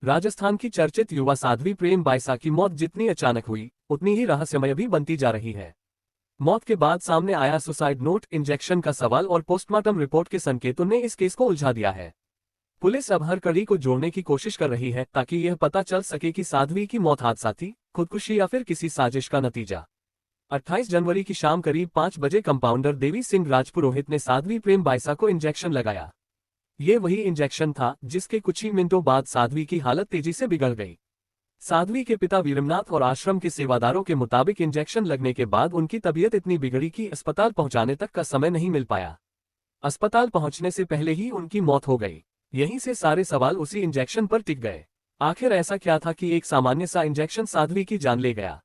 राजस्थान की चर्चित युवा साध्वी प्रेम बाइसा की मौत जितनी अचानक हुई उतनी ही रहस्यमय भी बनती जा रही है। मौत के बाद सामने आया सुसाइड नोट, इंजेक्शन का सवाल और पोस्टमार्टम रिपोर्ट के संकेतों ने इस केस को उलझा दिया है। पुलिस अब हर कड़ी को जोड़ने की कोशिश कर रही है ताकि यह पता चल सके कि साध्वी की मौत हादसा थी, खुदकुशी या फिर किसी साजिश का नतीजा। 28 जनवरी की शाम करीब 5 बजे कंपाउंडर देवी सिंह राजपुरोहित ने साध्वी प्रेम बाइसा को इंजेक्शन लगाया। ये वही इंजेक्शन था जिसके कुछ ही मिनटों बाद साध्वी की हालत तेजी से बिगड़ गई। साध्वी के पिता वीरमनाथ और आश्रम के सेवादारों के मुताबिक इंजेक्शन लगने के बाद उनकी तबीयत इतनी बिगड़ी कि अस्पताल पहुंचाने तक का समय नहीं मिल पाया। अस्पताल पहुंचने से पहले ही उनकी मौत हो गई। यहीं से सारे सवाल उसी इंजेक्शन पर टिक गए। आखिर ऐसा क्या था कि एक सामान्य सा इंजेक्शन साध्वी की जान ले गया?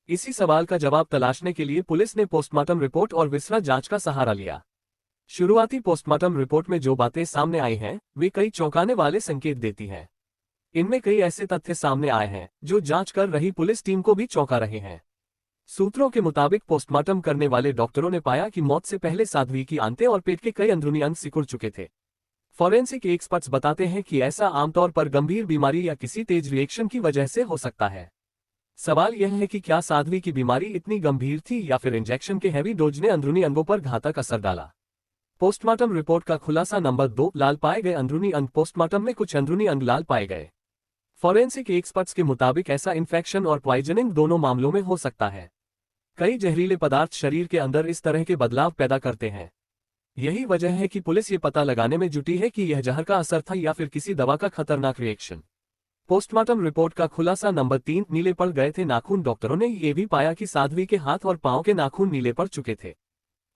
इसी सवाल का जवाब तलाशने के लिए पुलिस ने पोस्टमार्टम रिपोर्ट और विसरा जांच का सहारा लिया। शुरुआती पोस्टमार्टम रिपोर्ट में जो बातें सामने आई हैं, वे कई चौंकाने वाले संकेत देती हैं। इनमें कई ऐसे तथ्य सामने आए हैं जो जांच कर रही पुलिस टीम को भी चौंका रहे हैं। सूत्रों के मुताबिक पोस्टमार्टम करने वाले डॉक्टरों ने पाया कि मौत से पहले साध्वी की आंतें और पेट के कई अंदरूनी अंग सिकुड़ चुके थे। फॉरेंसिक एक्सपर्ट्स बताते हैं कि ऐसा आमतौर पर गंभीर बीमारी या किसी तेज रिएक्शन की वजह से हो सकता है। सवाल यह है कि क्या साध्वी की बीमारी इतनी गंभीर थी या फिर इंजेक्शन के हैवी डोज ने अंदरूनी अंगों पर घातक असर डाला। पोस्टमार्टम रिपोर्ट का खुलासा नंबर 2, लाल पाए गए अंदरूनी अंग। पोस्टमार्टम में कुछ अंदरूनी अंग लाल पाए गए। फॉरेंसिक एक्सपर्ट्स के मुताबिक ऐसा इन्फेक्शन और पॉइजनिंग दोनों मामलों में हो सकता है। कई जहरीले पदार्थ शरीर के अंदर इस तरह के बदलाव पैदा करते हैं। यही वजह है कि पुलिस ये पता लगाने में जुटी है कि यह जहर का असर था या फिर किसी दवा का खतरनाक रिएक्शन। पोस्टमार्टम रिपोर्ट का खुलासा नंबर 3, नीले पड़ गए थे नाखून। डॉक्टरों ने यह भी पाया कि साध्वी के हाथ और पांव के नाखून नीले पड़ चुके थे।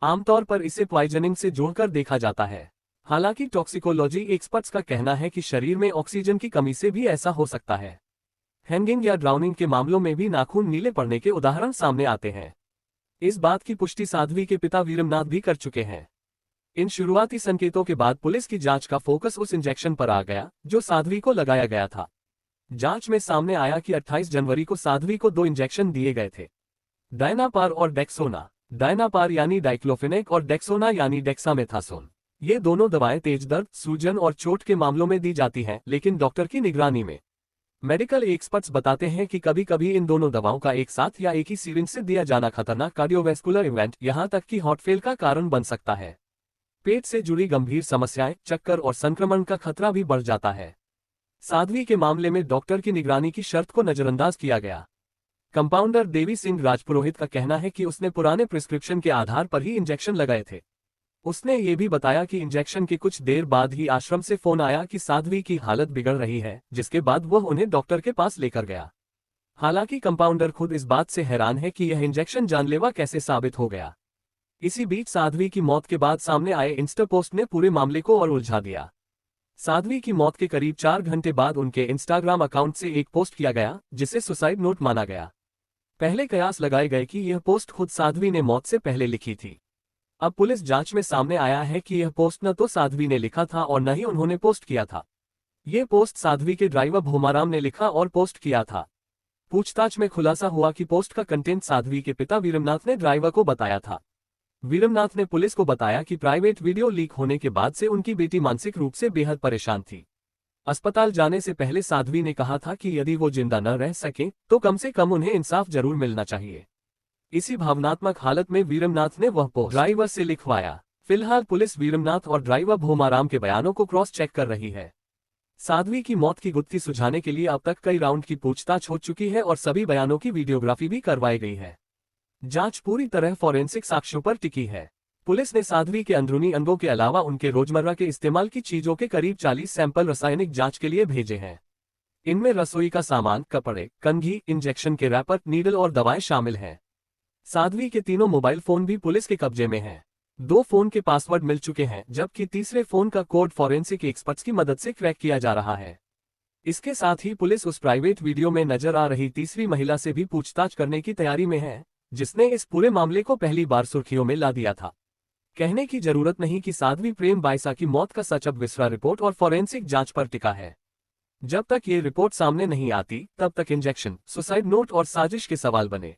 आमतौर पर इसे पॉइजनिंग से जोड़कर देखा जाता है। हालांकि टॉक्सिकोलॉजी एक्सपर्ट्स का कहना है कि शरीर में ऑक्सीजन की कमी से भी ऐसा हो सकता है। हैंगिंग या ड्राउनिंग के मामलों में भी नाखून नीले पड़ने के उदाहरण सामने आते हैं। इस बात की पुष्टि साध्वी के पिता वीरमनाथ भी कर चुके हैं। इन शुरुआती संकेतों के बाद पुलिस की जांच का फोकस उस इंजेक्शन पर आ गया जो साध्वी को लगाया गया था। जांच में सामने आया कि 28 जनवरी को साध्वी को 2 इंजेक्शन दिए गए थे, डायनापार और डेक्सोना। डायनापार यानी डाइक्लोफेनेक और डेक्सोना यानी डेक्सामेथासोन। ये दोनों दवाएं तेज दर्द, सूजन और चोट के मामलों में दी जाती हैं, लेकिन डॉक्टर की निगरानी में। मेडिकल एक्सपर्ट्स बताते हैं कि कभी-कभी इन दोनों दवाओं का एक साथ या एक ही सिरिंज से दिया जाना खतरनाक कार्डियोवैस्कुलर इवेंट, यहां तक कि हार्ट फेल का कारण बन सकता है। पेट से जुड़ी गंभीर समस्याएं, चक्कर और संक्रमण का खतरा भी बढ़ जाता है। साध्वी के मामले में डॉक्टर की निगरानी की शर्त को नजरअंदाज किया गया। कंपाउंडर देवी सिंह राजपुरोहित का कहना है कि उसने पुराने प्रिस्क्रिप्शन के आधार पर ही इंजेक्शन लगाए थे। उसने ये भी बताया कि इंजेक्शन के कुछ देर बाद ही आश्रम से फोन आया कि साध्वी की हालत बिगड़ रही है, जिसके बाद वह उन्हें डॉक्टर के पास लेकर गया। हालांकि कंपाउंडर खुद इस बात से हैरान है कि यह इंजेक्शन जानलेवा कैसे साबित हो गया। इसी बीच साध्वी की मौत के बाद सामने आए इंस्टा पोस्ट ने पूरे मामले को और उलझा दिया। साध्वी की मौत के करीब 4 घंटे बाद उनके इंस्टाग्राम अकाउंट से एक पोस्ट किया गया जिसे सुसाइड नोट माना गया। पहले कयास लगाए गए कि यह पोस्ट खुद साध्वी ने मौत से पहले लिखी थी। अब पुलिस जांच में सामने आया है कि यह पोस्ट न तो साध्वी ने लिखा था और न ही उन्होंने पोस्ट किया था। यह पोस्ट साध्वी के ड्राइवर भोमाराम ने लिखा और पोस्ट किया था। पूछताछ में खुलासा हुआ कि पोस्ट का कंटेंट साध्वी के पिता वीरमनाथ ने ड्राइवर को बताया था। वीरमनाथ ने पुलिस को बताया कि प्राइवेट वीडियो लीक होने के बाद से उनकी बेटी मानसिक रूप से बेहद परेशान थी। अस्पताल जाने से पहले साध्वी ने कहा था कि यदि वो जिंदा न रह सके तो कम से कम उन्हें इंसाफ जरूर मिलना चाहिए। इसी भावनात्मक हालत में वीरमनाथ ने वह पोस्ट ड्राइवर से लिखवाया। फिलहाल पुलिस वीरमनाथ और ड्राइवर भोमाराम के बयानों को क्रॉस चेक कर रही है। साध्वी की मौत की गुत्थी सुलझाने के लिए अब तक कई राउंड की पूछताछ हो चुकी है और सभी बयानों की वीडियोग्राफी भी करवाई गई है। जांच पूरी तरह फॉरेंसिक साक्ष्यों पर टिकी है। पुलिस ने साध्वी के अंदरूनी अंगों के अलावा उनके रोजमर्रा के इस्तेमाल की चीजों के करीब 40 सैंपल रासायनिक जांच के लिए भेजे हैं। इनमें रसोई का सामान, कपड़े, कंघी, इंजेक्शन के रैपर, नीडल और दवाएं शामिल हैं। साध्वी के तीनों मोबाइल फोन भी पुलिस के कब्जे में हैं। 2 फोन के पासवर्ड मिल चुके हैं, जबकि तीसरे फोन का कोड फॉरेंसिक एक्सपर्ट्स की मदद से क्रैक किया जा रहा है। इसके साथ ही पुलिस उस प्राइवेट वीडियो में नजर आ रही तीसरी महिला से भी पूछताछ करने की तैयारी में है, जिसने इस पूरे मामले को पहली बार सुर्खियों में ला दिया था। कहने की जरूरत नहीं कि साध्वी प्रेम बाइसा की मौत का सच अब विसरा रिपोर्ट और फॉरेंसिक जांच पर टिका है। जब तक ये रिपोर्ट सामने नहीं आती, तब तक इंजेक्शन, सुसाइड नोट और साजिश के सवाल बने।